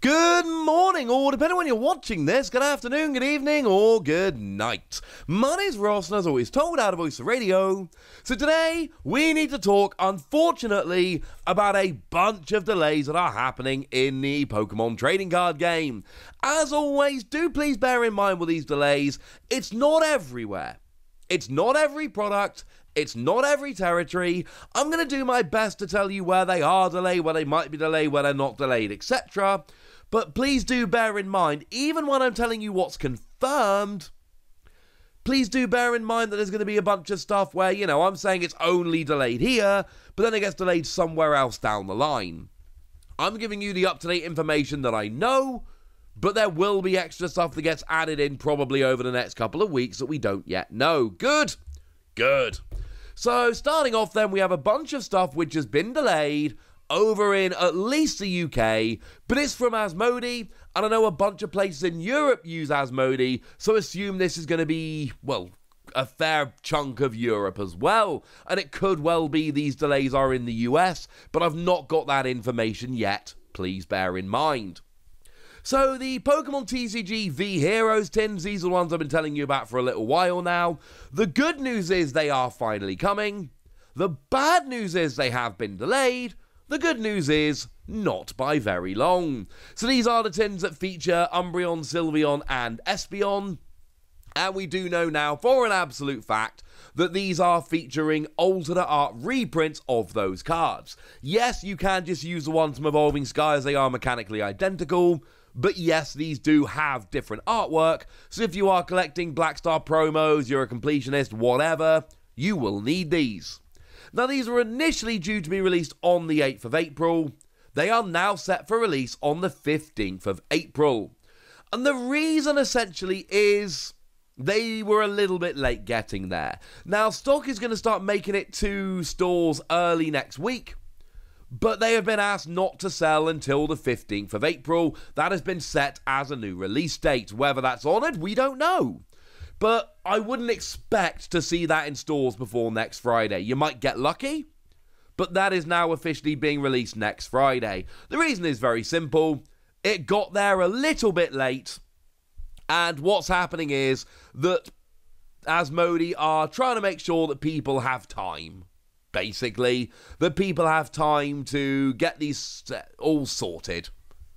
Good morning, or depending on when you're watching this, good afternoon, good evening, or good night. My name's Ross, and as always told out of Voice of Radio. So today, we need to talk, unfortunately, about a bunch of delays that are happening in the Pokemon trading card game. As always, do please bear in mind with these delays, it's not everywhere. It's not every product. It's not every territory. I'm going to do my best to tell you where they are delayed, where they might be delayed, where they're not delayed, etc. But please do bear in mind, even when I'm telling you what's confirmed, please do bear in mind that there's going to be a bunch of stuff where, you know, I'm saying it's only delayed here, but then it gets delayed somewhere else down the line. I'm giving you the up-to-date information that I know, but there will be extra stuff that gets added in probably over the next couple of weeks that we don't yet know. Good? Good. So, starting off then, we have a bunch of stuff which has been delayed over in at least the UK, but it's from Asmodee, and I know a bunch of places in Europe use Asmodee, so assume this is going to be, well, a fair chunk of Europe as well, and it could well be these delays are in the US, but I've not got that information yet, please bear in mind. So, the Pokémon TCG V Heroes tins, these are the ones I've been telling you about for a little while now. The good news is they are finally coming. The bad news is they have been delayed. The good news is not by very long. So these are the tins that feature Umbreon, Sylveon, and Espeon. And we do know now for an absolute fact that these are featuring alternate art reprints of those cards. Yes, you can just use the ones from Evolving Skies, they are mechanically identical. But yes, these do have different artwork, so if you are collecting Black Star promos, you're a completionist, whatever, you will need these. Now, these were initially due to be released on the 8th of April. They are now set for release on the 15th of April. And the reason essentially is they were a little bit late getting there. Now, stock is going to start making it to stores early next week, but they have been asked not to sell until the 15th of April. That has been set as a new release date. Whether that's honoured, we don't know. But I wouldn't expect to see that in stores before next Friday. You might get lucky, but that is now officially being released next Friday. The reason is very simple. It got there a little bit late, and what's happening is that Asmodee are trying to make sure that people have time. Basically, that people have time to get these all sorted.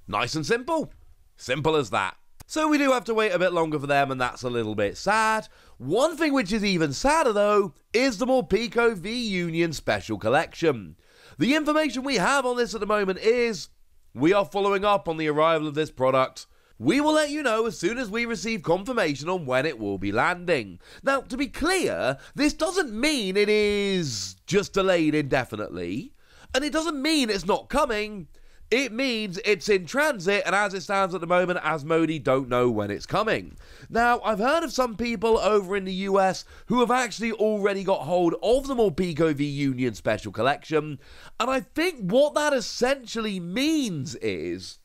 Nice and simple. Simple as that. So we do have to wait a bit longer for them, and that's a little bit sad. One thing which is even sadder, though, is the Morpeko V Union Special Collection. The information we have on this at the moment is we are following up on the arrival of this product. We will let you know as soon as we receive confirmation on when it will be landing. Now, to be clear, this doesn't mean it is just delayed indefinitely, and it doesn't mean it's not coming. It means it's in transit, and as it stands at the moment, Asmodee don't know when it's coming. Now, I've heard of some people over in the US who have actually already got hold of the Morpeko V Union Special Collection, and I think what that essentially means is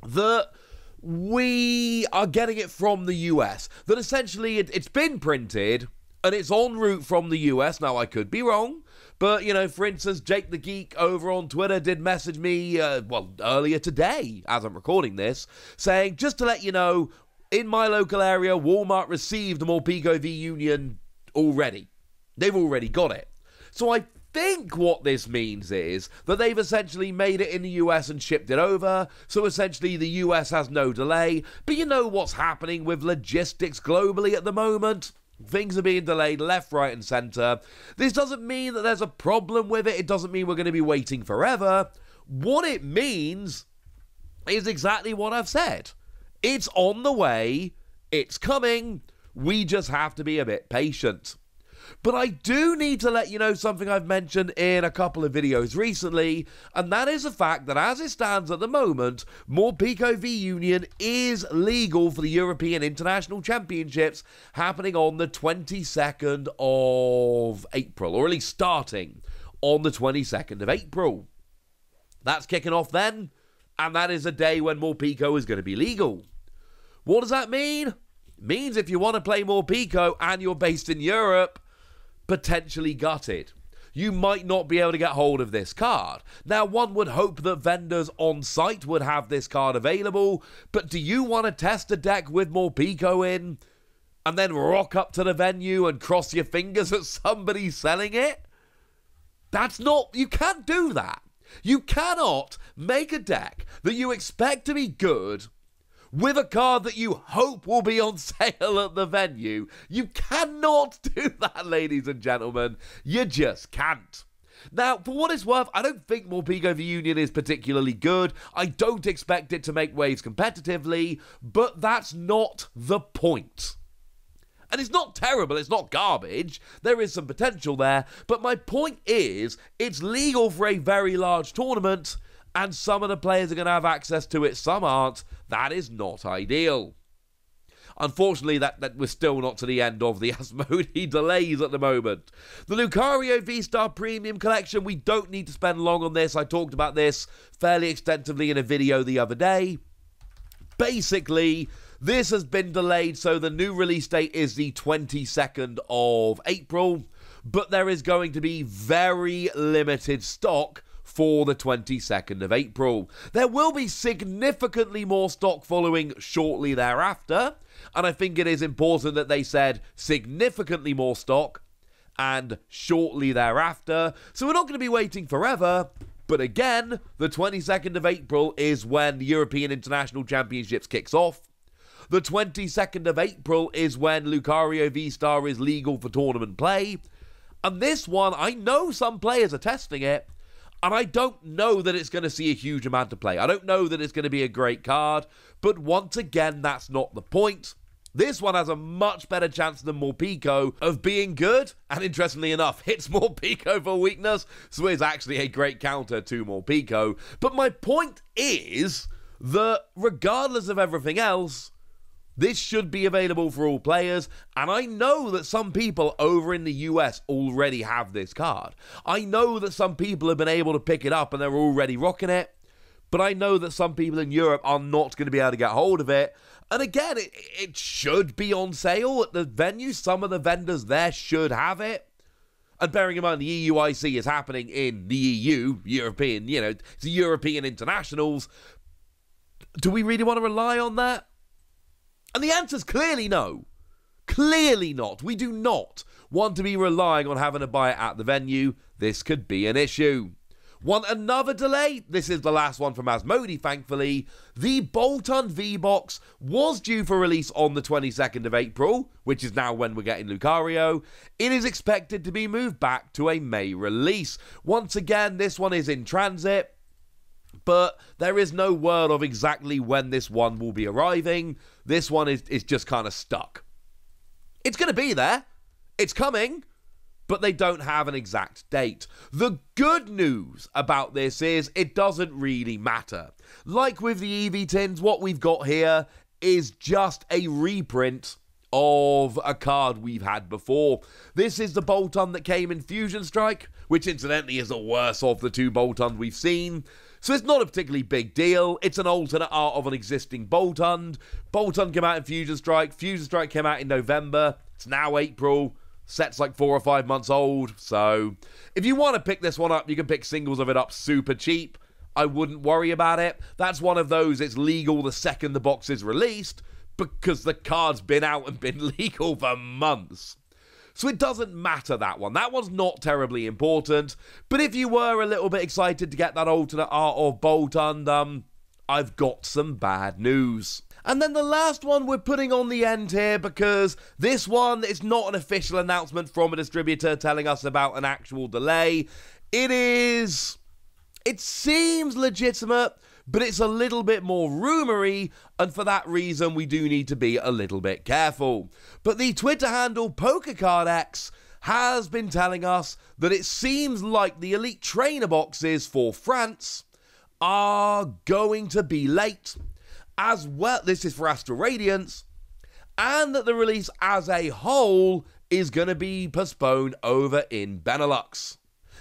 that we are getting it from the US. That essentially it's been printed and it's en route from the US. Now, I could be wrong, but, you know, for instance, Jake the Geek over on Twitter did message me, earlier today, as I'm recording this, saying, just to let you know, in my local area, Walmart received the Morpeko V Union already. They've already got it. So I think what this means is that they've essentially made it in the US and shipped it over, so essentially the US has no delay. But you know what's happening with logistics globally at the moment? Things are being delayed left, right and centre. This doesn't mean that there's a problem with it. It doesn't mean we're going to be waiting forever. What it means is exactly what I've said. It's on the way. It's coming. We just have to be a bit patient. But I do need to let you know something I've mentioned in a couple of videos recently, and that is the fact that as it stands at the moment, Morpeko V Union is legal for the European International Championships happening on the 22nd of April, or at least starting on the 22nd of April. That's kicking off then, and that is a day when Morpeko is going to be legal. What does that mean? It means if you want to play Morpeko and you're based in Europe, potentially gutted. you might not be able to get hold of this card. Now, one would hope that vendors on site would have this card available, but do you want to test a deck with Morpeko in and then rock up to the venue and cross your fingers at somebody selling it? That's not... You can't do that. You cannot make a deck that you expect to be good with a card that you hope will be on sale at the venue. You cannot do that, ladies and gentlemen. You just can't. Now, for what it's worth, I don't think Morpeko v Union is particularly good. I don't expect it to make waves competitively, but that's not the point. And it's not terrible, it's not garbage, there is some potential there, but my point is, it's legal for a very large tournament, and some of the players are going to have access to it, some aren't. That is not ideal. Unfortunately, that we're still not to the end of the Asmodee delays at the moment. The Lucario V Star Premium Collection, we don't need to spend long on this. I talked about this fairly extensively in a video the other day. Basically, this has been delayed, so the new release date is the 22nd of April, but there is going to be very limited stock for the 22nd of April. There will be significantly more stock following shortly thereafter, and I think it is important that they said significantly more stock and shortly thereafter, so we're not going to be waiting forever. But again, the 22nd of April is when the European International Championships kicks off. The 22nd of April is when Lucario V Star is legal for tournament play. And this one, I know some players are testing it, and I don't know that it's going to see a huge amount of play. I don't know that it's going to be a great card, but once again, that's not the point. This one has a much better chance than Morpeko of being good, and interestingly enough, hits Morpeko for weakness, so it's actually a great counter to Morpeko. But my point is that regardless of everything else, this should be available for all players, and I know that some people over in the US already have this card. I know that some people have been able to pick it up and they're already rocking it, but I know that some people in Europe are not going to be able to get hold of it. And again, it should be on sale at the venue. Some of the vendors there should have it. And bearing in mind the EUIC is happening in the EU, European, it's the European internationals. Do we really want to rely on that? And the answer's clearly no. Clearly not. We do not want to be relying on having to buy it at the venue. This could be an issue. Want another delay? This is the last one from Asmodee, thankfully. The Boltund V-Box was due for release on the 22nd of April, which is now when we're getting Lucario. It is expected to be moved back to a May release. Once again, this one is in transit, but there is no word of exactly when this one will be arriving. This one is just kind of stuck. It's going to be there. It's coming. But they don't have an exact date. The good news about this is it doesn't really matter. Like with the EV Tins, what we've got here is just a reprint of a card we've had before. This is the Boltund that came in Fusion Strike, which incidentally is the worst of the two Boltund we've seen. So it's not a particularly big deal. It's an alternate art of an existing Boltund. Boltund came out in Fusion Strike. Fusion Strike came out in November. It's now April. Set's like 4 or 5 months old, so if you want to pick this one up, you can pick singles of it up super cheap. I wouldn't worry about it. That's one of those, it's legal the second the box is released, because the card's been out and been legal for months. So it doesn't matter, that one. That one's not terribly important, but if you were a little bit excited to get that alternate art of Boltund, I've got some bad news. And then the last one we're putting on the end here, because this one is not an official announcement from a distributor telling us about an actual delay. It seems legitimate, but it's a little bit more rumory, and for that reason we do need to be a little bit careful. But the Twitter handle PokerCardX has been telling us that it seems like the Elite Trainer boxes for France are going to be late. As well, this is for Astral Radiance, and that the release as a whole is going to be postponed over in Benelux.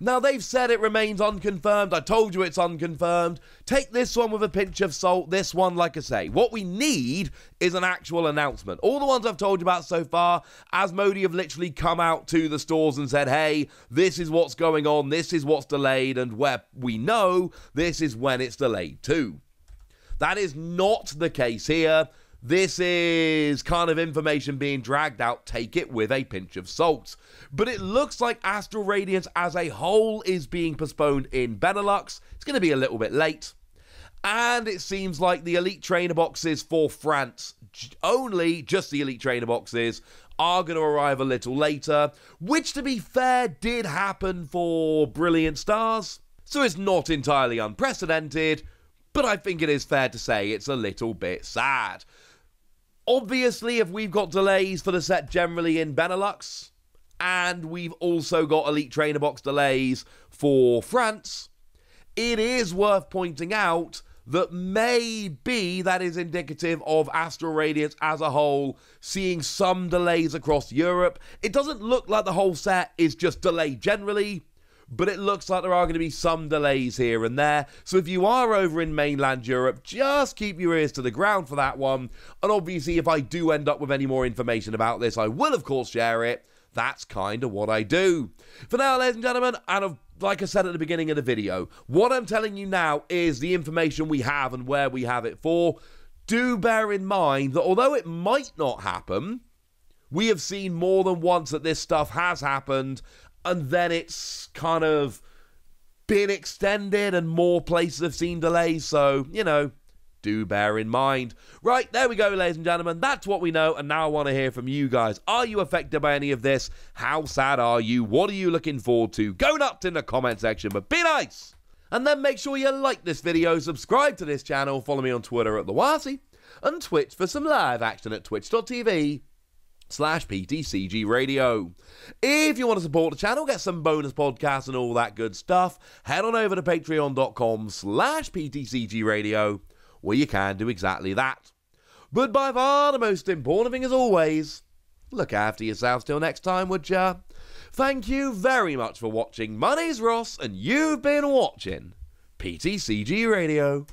Now, they've said it remains unconfirmed. I told you it's unconfirmed. Take this one with a pinch of salt. This one, like I say, what we need is an actual announcement. All the ones I've told you about so far, Asmodee have literally come out to the stores and said, hey, this is what's going on, this is what's delayed, and where we know, this is when it's delayed too. That is not the case here. This is kind of information being dragged out. Take it with a pinch of salt. But it looks like Astral Radiance as a whole is being postponed in Benelux. It's going to be a little bit late. And it seems like the Elite Trainer boxes for France, only just the Elite Trainer boxes, are going to arrive a little later. Which, to be fair, did happen for Brilliant Stars. So it's not entirely unprecedented. But I think it is fair to say it's a little bit sad. Obviously, if we've got delays for the set generally in Benelux, and we've also got Elite Trainer box delays for France, it is worth pointing out that maybe that is indicative of Astral Radiance as a whole seeing some delays across Europe. It doesn't look like the whole set is just delayed generally, but it looks like there are going to be some delays here and there. So if you are over in mainland Europe, just keep your ears to the ground for that one. And obviously, if I do end up with any more information about this, I will, of course, share it. That's kind of what I do. For now, ladies and gentlemen, and like I said at the beginning of the video, what I'm telling you now is the information we have and where we have it for. Do bear in mind that although it might not happen, we have seen more than once that this stuff has happened, and then it's kind of been extended and more places have seen delays. So, you know, do bear in mind. Right, there we go, ladies and gentlemen. That's what we know, and now I want to hear from you guys. Are you affected by any of this? How sad are you? What are you looking forward to? Go nuts in the comment section, but be nice! And then make sure you like this video, subscribe to this channel, follow me on Twitter at TheWasi, and Twitch for some live action at twitch.tv/PTCG Radio. If you want to support the channel, get some bonus podcasts and all that good stuff, head on over to patreon.com/PTCG Radio, where you can do exactly that. But by far the most important thing as always, look after yourselves till next time, would ya? Thank you very much for watching. My name's Ross, and you've been watching PTCG Radio.